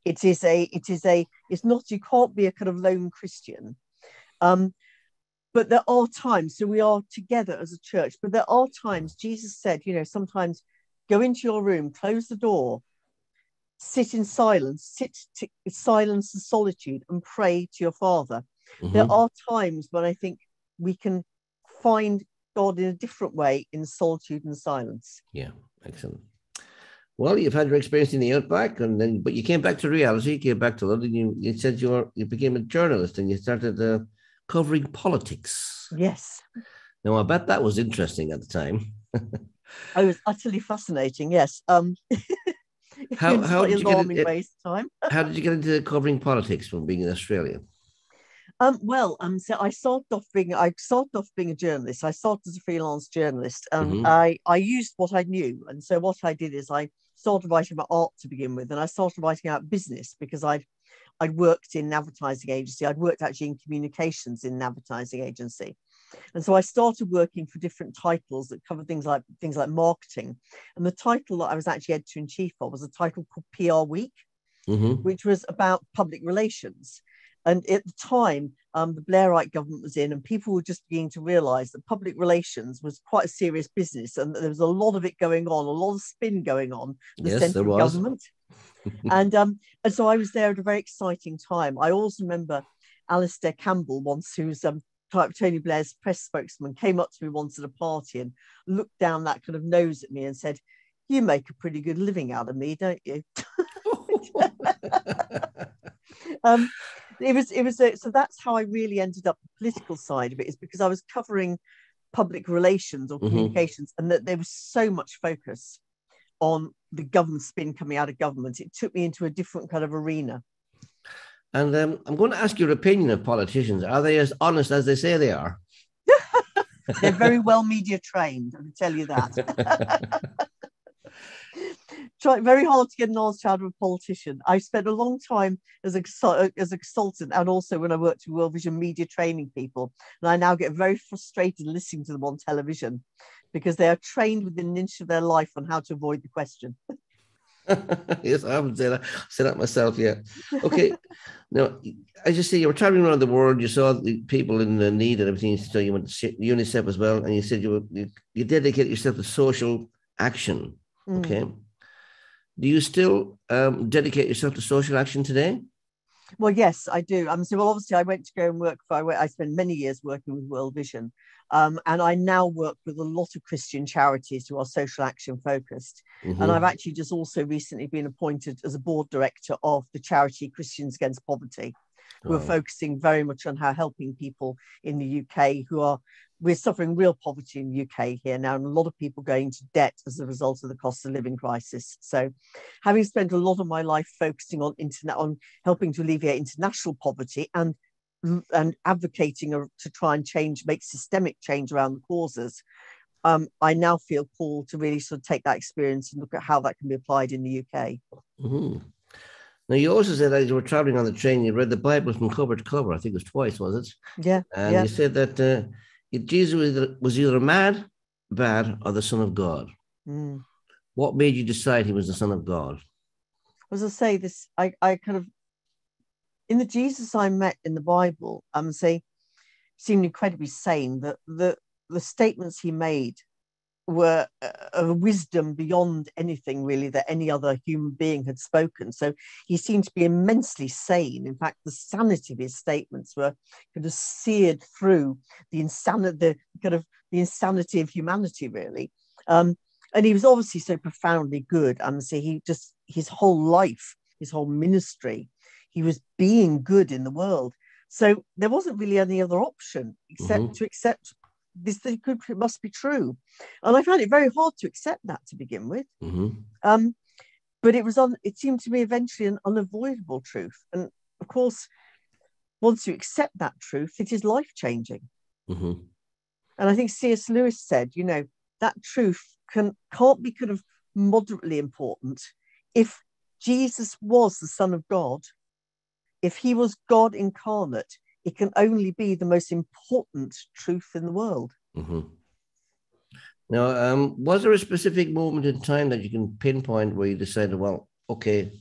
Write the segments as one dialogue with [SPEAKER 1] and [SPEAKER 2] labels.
[SPEAKER 1] it's not, you can't be a kind of lone Christian. But there are times, so we are together as a church, but there are times Jesus said, sometimes go into your room, close the door, sit in silence, silence and solitude, and pray to your Father. There are times when I think we can find God in a different way in solitude and silence.
[SPEAKER 2] Yeah, excellent. Well, you've had your experience in the outback, but you came back to reality. You came back to London. You said you became a journalist, and you started covering politics.
[SPEAKER 1] Yes.
[SPEAKER 2] Now, I bet that was interesting at the time.
[SPEAKER 1] It was utterly fascinating. Yes.
[SPEAKER 2] How did you get
[SPEAKER 1] ways time.
[SPEAKER 2] How did you get into covering politics from being in Australia?
[SPEAKER 1] So I started off being a journalist. I started as a freelance journalist, and I used what I knew. And so what I did is I started writing about art to begin with, and I started writing about business because I'd worked in an advertising agency. I'd worked actually in communications in an advertising agency. And so I started working for different titles that covered things like marketing. And the title that I was actually editor-in-chief of was a title called PR Week, which was about public relations. And at the time, the Blairite government was in, and people were just beginning to realise that public relations was quite a serious business, and that there was a lot of it going on, a lot of spin going on in the central government. And so I was there at a very exciting time. I also remember Alistair Campbell once, who's Tony Blair's press spokesman, came up to me once at a party and looked down that kind of nose at me and said, "You make a pretty good living out of me, don't you?" So that's how I really ended up the political side of it, is because I was covering public relations or communications, and that there was so much focus on the government spin coming out of government. It took me into a different kind of arena.
[SPEAKER 2] And I'm going to ask your opinion of politicians. Are they as honest as they say they are?
[SPEAKER 1] They're very well media trained, I can tell you that. Try very hard to get an answer out of a politician. I spent a long time as a consultant, and also when I worked with World Vision media training people. And I now get very frustrated listening to them on television because they are trained within an inch of their life on how to avoid the question.
[SPEAKER 2] Yes, I haven't said that myself yet. Okay. Now, as you say, you were traveling around the world. You saw the people in the need and everything. So you went to UNICEF as well, and you said you dedicate yourself to social action. Okay. Do you still dedicate yourself to social action today?
[SPEAKER 1] Well, yes, I do. So obviously I went to go and work I spent many years working with World Vision. And I now work with a lot of Christian charities who are social action focused. And I've actually just also recently been appointed as a board director of the charity Christians Against Poverty. We're focusing very much on how helping people in the UK we're suffering real poverty in the UK here now, and a lot of people going into debt as a result of the cost of living crisis. So having spent a lot of my life focusing on helping to alleviate international poverty and advocating to try and make systemic change around the causes, I now feel called to really sort of take that experience and look at how that can be applied in the UK.
[SPEAKER 2] Now, you also said that you were traveling on the train, you read the Bible from cover to cover. I think it was twice, was it?
[SPEAKER 1] Yeah.
[SPEAKER 2] And you said that Jesus was either mad, bad, or the Son of God. What made you decide he was the Son of God?
[SPEAKER 1] As I say, I kind of, in the Jesus I met in the Bible, seemed incredibly sane. That the statements he made were a wisdom beyond anything really that any other human being had spoken. So he seemed to be immensely sane. In fact, the sanity of his statements were kind of seared through the insanity of humanity, really. And he was obviously so profoundly good. So his whole life, his whole ministry, he was being good in the world. So there wasn't really any other option except to accept this thing must be true. And I found it very hard to accept that to begin with. But it seemed to me eventually an unavoidable truth. And of course, once you accept that truth, it is life-changing. And I think C.S. Lewis said, that truth can't be kind of moderately important. If Jesus was the Son of God, if he was God incarnate, it can only be the most important truth in the world.
[SPEAKER 2] Now, was there a specific moment in time that you can pinpoint where you decided, well, okay,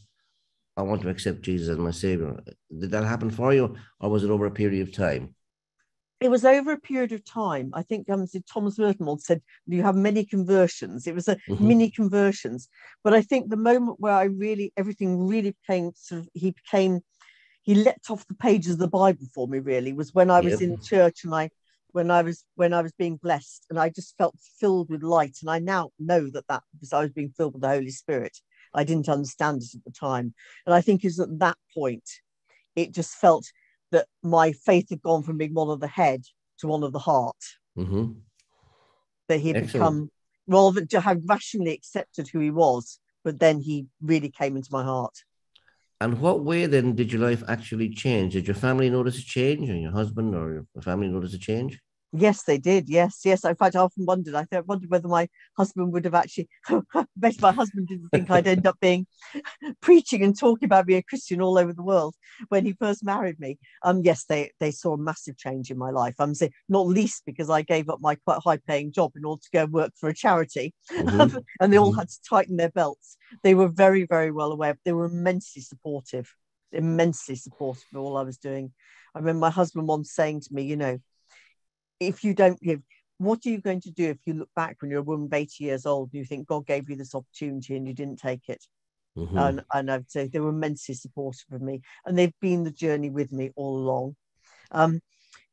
[SPEAKER 2] I want to accept Jesus as my savior. Did that happen for you, or was it over a period of time?
[SPEAKER 1] It was over a period of time. I think Thomas Merton once said, you have many conversions. It was a
[SPEAKER 2] Mm-hmm.
[SPEAKER 1] mini conversions. But I think the moment where everything really became he leapt off the pages of the Bible for me, really, was when I was
[SPEAKER 2] Yep.
[SPEAKER 1] in church and when I was being blessed, and I just felt filled with light. And I now know that because I was being filled with the Holy Spirit. I didn't understand it at the time. And I think is at that point, it just felt that my faith had gone from being one of the head to one of the heart,
[SPEAKER 2] Mm-hmm.
[SPEAKER 1] that he had
[SPEAKER 2] Excellent.
[SPEAKER 1] become, rather than to have rationally accepted who he was, but then he really came into my heart.
[SPEAKER 2] And what way then did your life actually change? Did your family notice a change, or your husband or your family notice a change?
[SPEAKER 1] Yes, they did. Yes, yes. In fact, I often wondered. Wondered whether my husband would have actually. I bet my husband didn't think I'd end up being preaching and talking about being a Christian all over the world when he first married me. Yes, they saw a massive change in my life. I'm saying not least because I gave up my quite high paying job in order to go work for a charity,
[SPEAKER 2] Mm-hmm.
[SPEAKER 1] and they all
[SPEAKER 2] Mm-hmm.
[SPEAKER 1] had to tighten their belts. They were very, very well aware. They were immensely supportive of all I was doing. I remember my husband once saying to me, if you don't give, what are you going to do if you look back when you're a woman of 80 years old and you think God gave you this opportunity and you didn't take it?
[SPEAKER 2] Mm-hmm.
[SPEAKER 1] And I'd say they were immensely supportive of me, and they've been the journey with me all along. Um,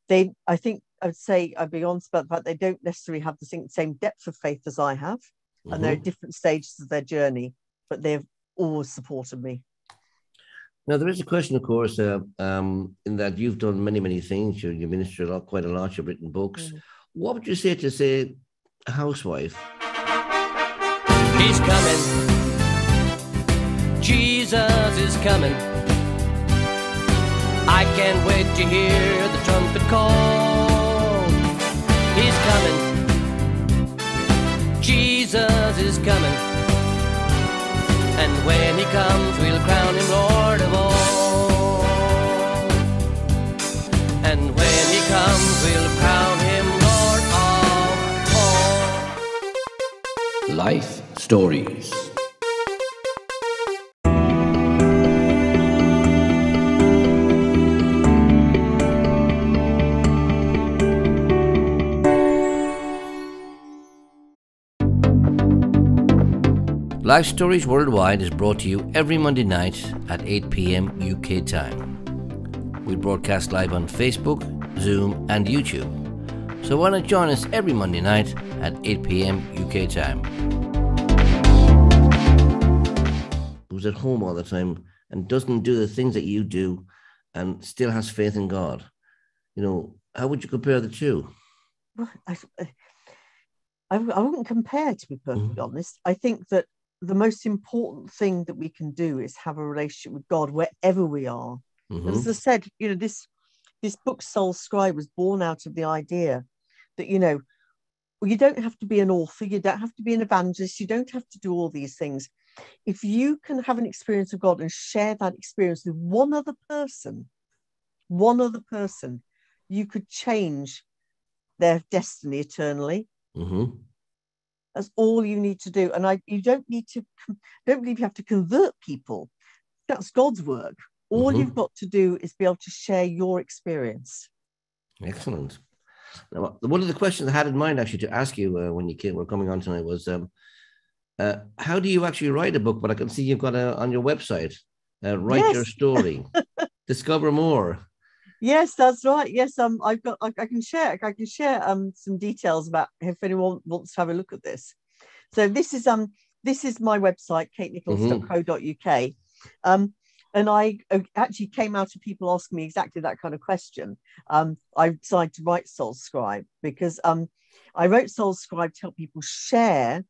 [SPEAKER 1] I think I'd say I'd be honest about the fact they don't necessarily have the same depth of faith as I have, and they're at
[SPEAKER 2] Mm-hmm.
[SPEAKER 1] different stages of their journey, but they've always supported me.
[SPEAKER 2] Now there is a question, of course, in that you've done many, many things. You minister a lot, quite a lot. You've written books.
[SPEAKER 1] Mm.
[SPEAKER 2] What would you say to say a housewife?
[SPEAKER 3] He's coming. Jesus is coming. I can't wait to hear the trumpet call. He's coming. Jesus is coming. And when he comes, we'll crown him Lord of all. And when he comes, we'll crown him Lord of all.
[SPEAKER 4] Life Stories.
[SPEAKER 2] Life Stories Worldwide is brought to you every Monday night at 8 p.m. UK time. We broadcast live on Facebook, Zoom and YouTube. So why not join us every Monday night at 8 p.m. UK time? Who's at home all the time and doesn't do the things that you do and still has faith in God? How would you compare the two?
[SPEAKER 1] Well, I wouldn't compare, to be perfectly honest. I think that the most important thing that we can do is have a relationship with God wherever we are.
[SPEAKER 2] Mm-hmm.
[SPEAKER 1] And as I said, this book Soul Scribe was born out of the idea that you don't have to be an author, you don't have to be an evangelist, you don't have to do all these things. If you can have an experience of God and share that experience with one other person, you could change their destiny eternally.
[SPEAKER 2] Mm-hmm.
[SPEAKER 1] That's all you need to do. And you don't believe you have to convert people. That's God's work. All
[SPEAKER 2] Mm-hmm.
[SPEAKER 1] you've got to do is be able to share your experience.
[SPEAKER 2] Excellent. Now, one of the questions I had in mind actually to ask you when you were coming on tonight was, how do you actually write a book? But I can see you've got on your website, write your
[SPEAKER 1] Yes.
[SPEAKER 2] story, discover more.
[SPEAKER 1] Yes, that's right. Yes, I can share some details about if anyone wants to have a look at this. So this is my website, katenichols.co.uk. And I actually came out of people asking me exactly that kind of question. I decided to write Soul Scribe because I wrote Soul Scribe to help people share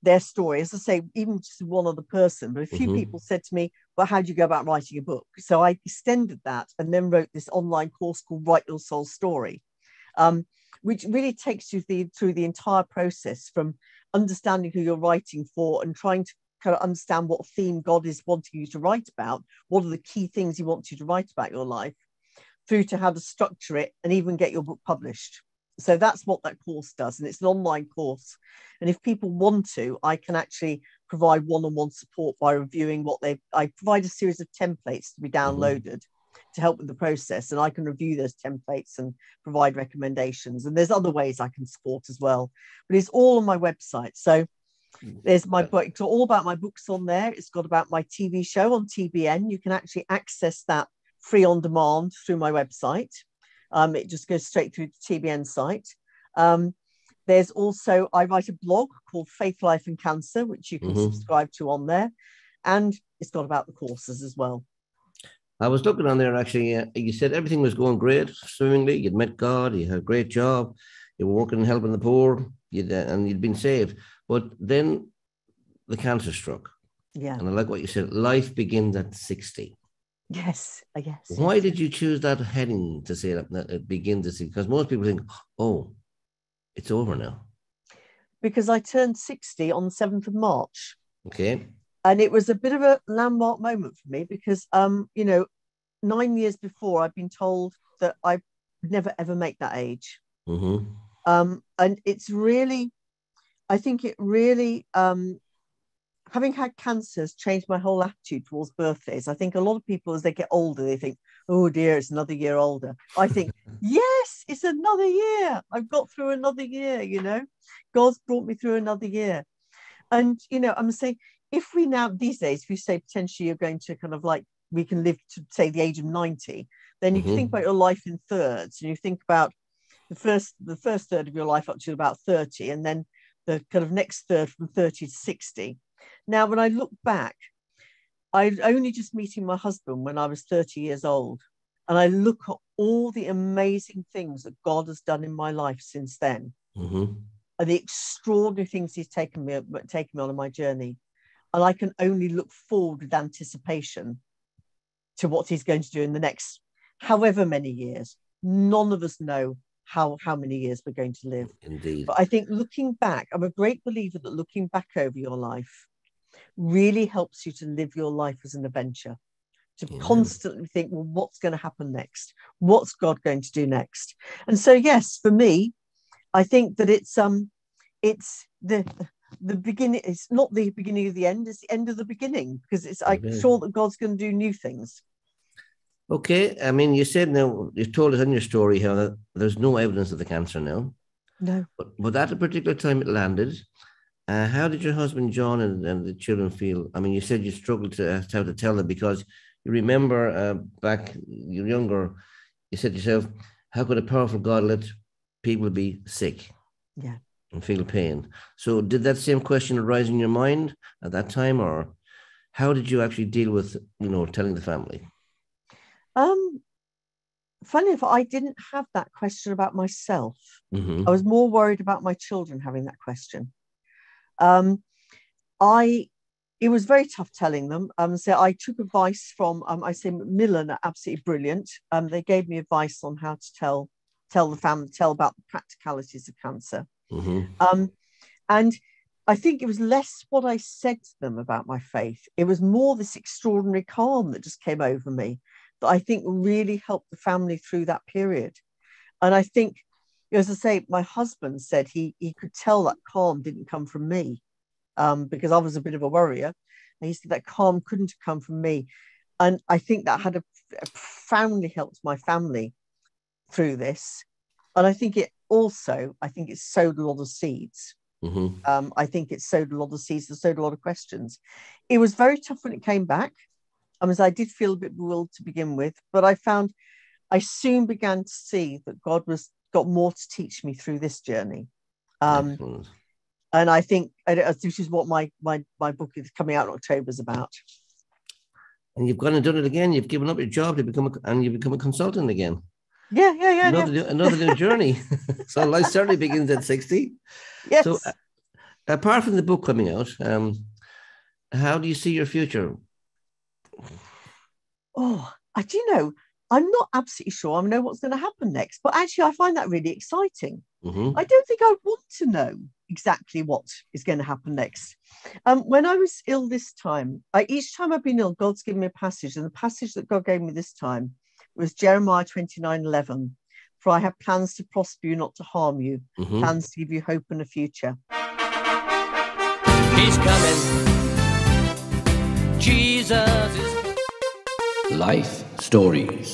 [SPEAKER 1] their story, as I say, even just one other person. But a few people said to me, well, how do you go about writing a book? So I extended that and then wrote this online course called Write Your Soul Story, which really takes you through the entire process from understanding who you're writing for and trying to kind of understand what theme God is wanting you to write about, what are the key things he wants you to write about your life, through to how to structure it and even get your book published. So that's what that course does. And it's an online course. And if people want to, I can actually provide one-on-one support by reviewing I provide a series of templates to be downloaded to help with the process, and I can review those templates and provide recommendations. And there's other ways I can support as well, but it's all on my website. So there's my book. It's all about my books on there. It's got about my TV show on TBN. You can actually access that free on demand through my website. It just goes straight through the TBN site. There's also, I write a blog called Faith, Life and Cancer, which you can subscribe to on there. And it's got about the courses as well.
[SPEAKER 2] I was looking on there, actually. You said everything was going great, swimmingly. You'd met God, you had a great job, you were working and helping the poor, and you'd been saved. But then the cancer struck.
[SPEAKER 1] Yeah.
[SPEAKER 2] And I like what you said, life begins at 60.
[SPEAKER 1] Yes, yes.
[SPEAKER 2] Why did you choose that heading to say that it begins at 60? Because most people think, oh, it's over now. Because
[SPEAKER 1] I turned 60 on the 7th of March.
[SPEAKER 2] Okay.
[SPEAKER 1] And it was a bit of a landmark moment for me because, 9 years before, I'd been told that I would never, ever make that age. And it's really, I think it really, having had cancer has changed my whole attitude towards birthdays. I think a lot of people, as they get older, they think, oh dear, it's another year older. I think, yes, it's another year. I've got through another year, God's brought me through another year. And, I'm saying, if we now, these days, if you say potentially you're going to kind of like, we can live to say the age of 90, then you can think about your life in thirds, and you think about the first third of your life up to about 30, and then the kind of next third from 30 to 60. Now, when I look back, I was only just meeting my husband when I was 30 years old, and I look at all the amazing things that God has done in my life since then, and the extraordinary things He's taken me on my journey. And I can only look forward with anticipation to what He's going to do in the next however many years. None of us know how many years we're going to live.
[SPEAKER 2] Indeed.
[SPEAKER 1] But I think looking back, I'm a great believer that looking back over your life really helps you to live your life as an adventure, to constantly think, well, what's going to happen next? What's God going to do next? And so, yes, for me, I think that it's the beginning. It's not the beginning of the end, it's the end of the beginning, because I'm sure that God's going to do new things.
[SPEAKER 2] Okay. I mean, you said now, you told us in your story how there's no evidence of the cancer now.
[SPEAKER 1] No.
[SPEAKER 2] But at a particular time it landed. How did your husband, John, and the children feel? I mean, you said you struggled to how to tell them, because you remember back, you're younger, you said to yourself, how could a powerful God let people be sick?
[SPEAKER 1] Yeah.
[SPEAKER 2] And feel pain. So did that same question arise in your mind at that time, or how did you actually deal with, telling the family?
[SPEAKER 1] Funny enough, I didn't have that question about myself. I was more worried about my children having that question. It was very tough telling them. So I took advice from, I say Macmillan are absolutely brilliant. They gave me advice on how to tell the family, tell about the practicalities of cancer. And I think it was less what I said to them about my faith. It was more this extraordinary calm that just came over me that I think really helped the family through that period. And I think, as I say, my husband said he could tell that calm didn't come from me, because I was a bit of a worrier. And he said that calm couldn't have come from me. And I think that had profoundly helped my family through this. And I think it sowed a lot of seeds. I think it sowed a lot of seeds and sowed a lot of questions. It was very tough when it came back. I did feel a bit bewildered to begin with, but I soon began to see that God got more to teach me through this journey. And I think this is what my book is coming out in October is about.
[SPEAKER 2] And you've gone and done it again. You've given up your job you've become a consultant again.
[SPEAKER 1] Yeah.
[SPEAKER 2] Another new journey. So life certainly begins at 60.
[SPEAKER 1] Yes.
[SPEAKER 2] So apart from the book coming out, how do you see your future?
[SPEAKER 1] Oh, I'm not absolutely sure I know what's going to happen next, but actually I find that really exciting. I don't think I want to know exactly what is going to happen next. When I was ill this time, each time I've been ill, God's given me a passage, and the passage that God gave me this time was Jeremiah 29:11. For I have plans to prosper you, not to harm you, plans to give you hope and a future.
[SPEAKER 3] He's coming. Jesus is
[SPEAKER 4] Life Stories.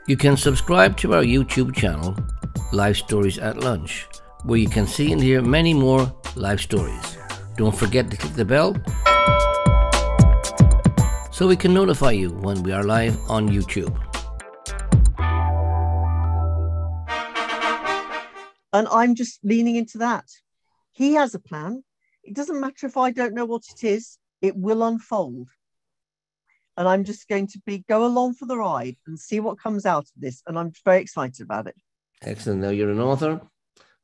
[SPEAKER 2] You can subscribe to our YouTube channel, Life Stories at Lunch, where you can see and hear many more life stories. Don't forget to click the bell so we can notify you when we are live on YouTube.
[SPEAKER 1] And I'm just leaning into that. He has a plan. It doesn't matter if I don't know what it is, it will unfold. And I'm just going to go along for the ride and see what comes out of this. And I'm very excited about it.
[SPEAKER 2] Excellent. Now you're an author,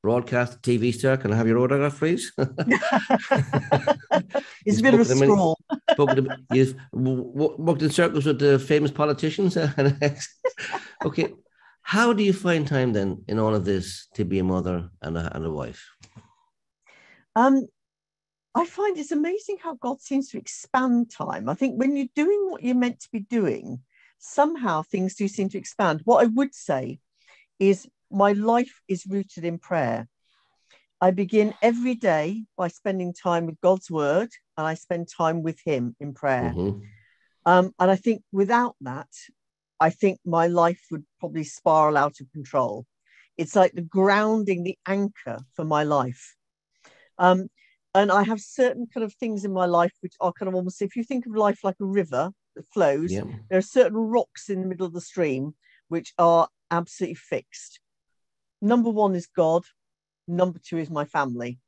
[SPEAKER 2] broadcast, TV star. Can I have your autograph, please?
[SPEAKER 1] It's a bit of a scroll.
[SPEAKER 2] You've worked in circles with the famous politicians. Okay. How do you find time then in all of this to be a mother and a wife?
[SPEAKER 1] I find it's amazing how God seems to expand time. I think when you're doing what you're meant to be doing, somehow things do seem to expand. What I would say is my life is rooted in prayer. I begin every day by spending time with God's word, and I spend time with him in prayer.
[SPEAKER 2] Mm-hmm.
[SPEAKER 1] And I think without that, I think my life would probably spiral out of control. It's like the grounding, the anchor for my life. And I have certain kind of things in my life which are kind of almost, if you think of life like a river that flows,
[SPEAKER 2] Yeah.
[SPEAKER 1] there are certain rocks in the middle of the stream which are absolutely fixed. Number one is God. Number two is my family.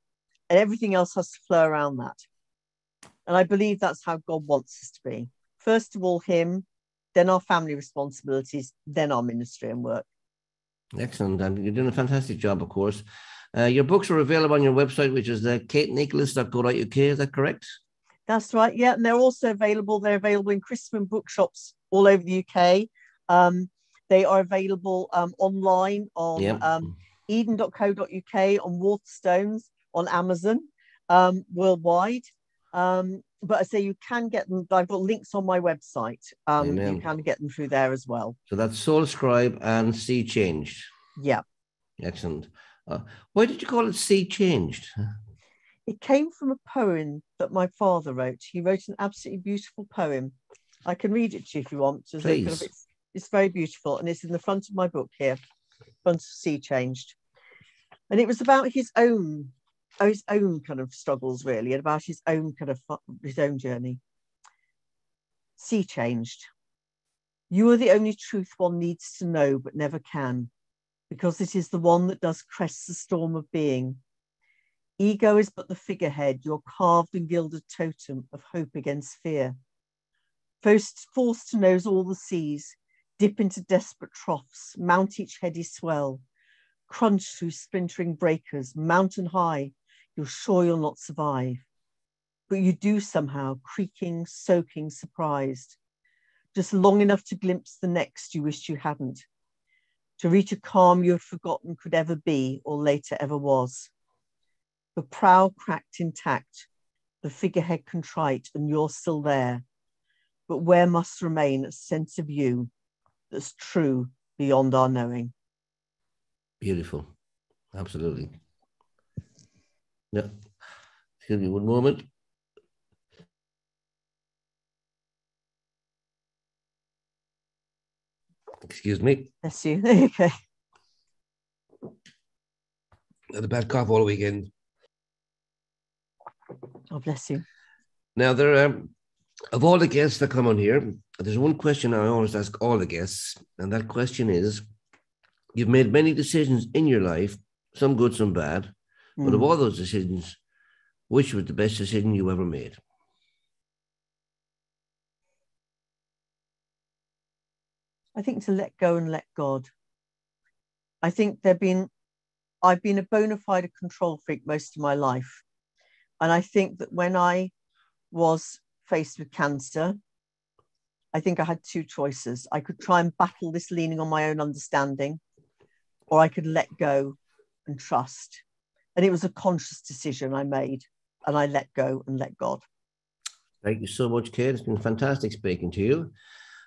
[SPEAKER 1] And everything else has to flow around that. And I believe that's how God wants us to be. First of all, him, then our family responsibilities, then our ministry and work.
[SPEAKER 2] Excellent. And you're doing a fantastic job, of course. Your books are available on your website, which is katenicholas.co.uk. Is that correct?
[SPEAKER 1] That's right. Yeah. And they're also available. They're available in Christian bookshops all over the UK. They are available online on eden.co.uk, on Waterstones, on Amazon, worldwide. But I say you can get them. I've got links on my website. You can get them through there as well.
[SPEAKER 2] So that's Soul Scribe and Sea Changed.
[SPEAKER 1] Yeah.
[SPEAKER 2] Excellent. Why did you call it Sea Changed?
[SPEAKER 1] It came from a poem that my father wrote. He wrote an absolutely beautiful poem. I can read it to you if you want.
[SPEAKER 2] Please.
[SPEAKER 1] It's very beautiful, and it's in the front of my book here, front of Sea Changed. And it was about his own kind of struggles, really, and about his own journey. Sea Changed. You are the only truth one needs to know but never can, because it is the one that does crest the storm of being. Ego is but the figurehead, your carved and gilded totem of hope against fear. Forced to nose all the seas, dip into desperate troughs, mount each heady swell, crunch through splintering breakers, mountain high, you're sure you'll not survive. But you do somehow, creaking, soaking, surprised, just long enough to glimpse the next you wished you hadn't, to reach a calm you had forgotten could ever be or later ever was. The prow cracked intact, the figurehead contrite, and you're still there. But where must remain a sense of you that's true beyond our knowing.
[SPEAKER 2] Beautiful. Absolutely. Yeah. Excuse me one moment. Excuse me.
[SPEAKER 1] Bless you. Okay.
[SPEAKER 2] Had a bad cough all weekend.
[SPEAKER 1] Oh, bless you.
[SPEAKER 2] Now, there of all the guests that come on here, there's one question I always ask all the guests, and that question is, you've made many decisions in your life, some good, some bad, but of all those decisions, which was the best decision you ever made?
[SPEAKER 1] I think to let go and let God. I think I've been a bona fide control freak most of my life. And I think that when I was faced with cancer, I think I had two choices. I could try and battle this leaning on my own understanding, or I could let go and trust. And it was a conscious decision I made, and I let go and let God.
[SPEAKER 2] Thank you so much, Kate. It's been fantastic speaking to you.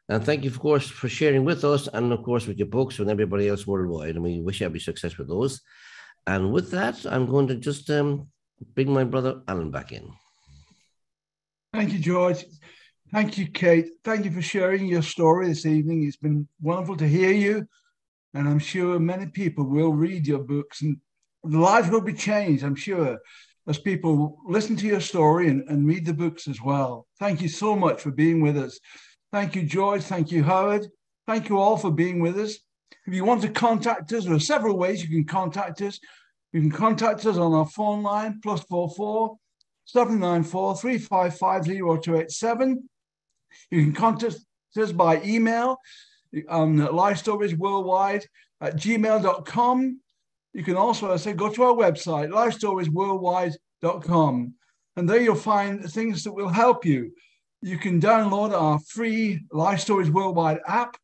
[SPEAKER 2] And thank you, of course, for sharing with us and, of course, with your books and everybody else worldwide. And we wish you every success with those. And with that, I'm going to just bring my brother Alan back in.
[SPEAKER 5] Thank you, George. Thank you, Kate. Thank you for sharing your story this evening. It's been wonderful to hear you. And I'm sure many people will read your books and lives will be changed, I'm sure, as people listen to your story and read the books as well. Thank you so much for being with us. Thank you, George. Thank you, Howard. Thank you all for being with us. If you want to contact us, there are several ways you can contact us. You can contact us on our phone line, +44 794 355 0287. You can contact us by email on LifeStoriesWorldwide@gmail.com. You can also, as I say, go to our website, LifeStoriesWorldwide.com. And there you'll find things that will help you. You can download our free Life Stories Worldwide app,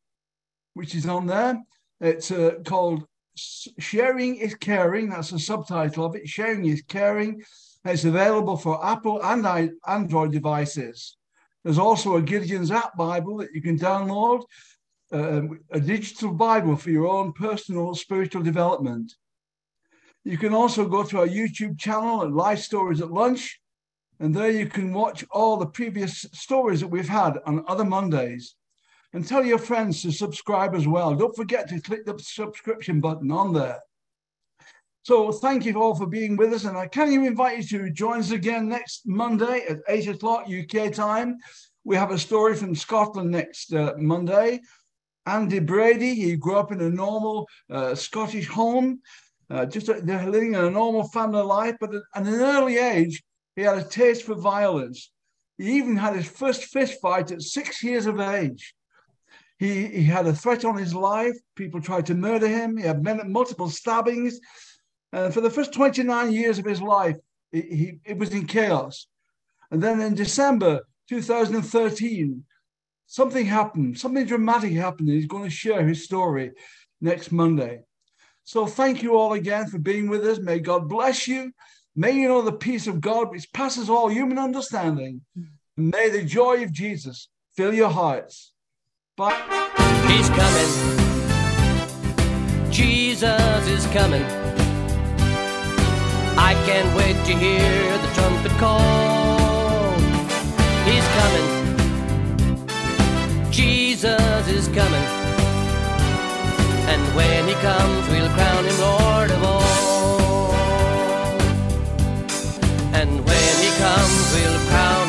[SPEAKER 5] which is on there. It's called Sharing is Caring. That's the subtitle of it. Sharing is Caring. It's available for Apple and Android devices. There's also a Gideon's App Bible that you can download, a digital Bible for your own personal spiritual development. You can also go to our YouTube channel at Life Stories at Lunch, and there you can watch all the previous stories that we've had on other Mondays. And tell your friends to subscribe as well. Don't forget to click the subscription button on there. So thank you all for being with us. And I can invite you to join us again next Monday at 8 o'clock UK time. We have a story from Scotland next Monday. Andy Brady, he grew up in a normal Scottish home, they're living in a normal family life, but at an early age, he had a taste for violence. He even had his first fist fight at 6 years of age. He had a threat on his life. People tried to murder him. He had multiple stabbings. And for the first 29 years of his life, it was in chaos. And then in December 2013, something happened. Something dramatic happened. He's going to share his story next Monday. So thank you all again for being with us. May God bless you. May you know the peace of God which passes all human understanding. May the joy of Jesus fill your hearts. Bye.
[SPEAKER 3] He's coming. Jesus is coming. I can't wait to hear the trumpet call. He's coming. Jesus is coming. And when he comes, we'll crown him Lord of all. And when he comes, we'll crown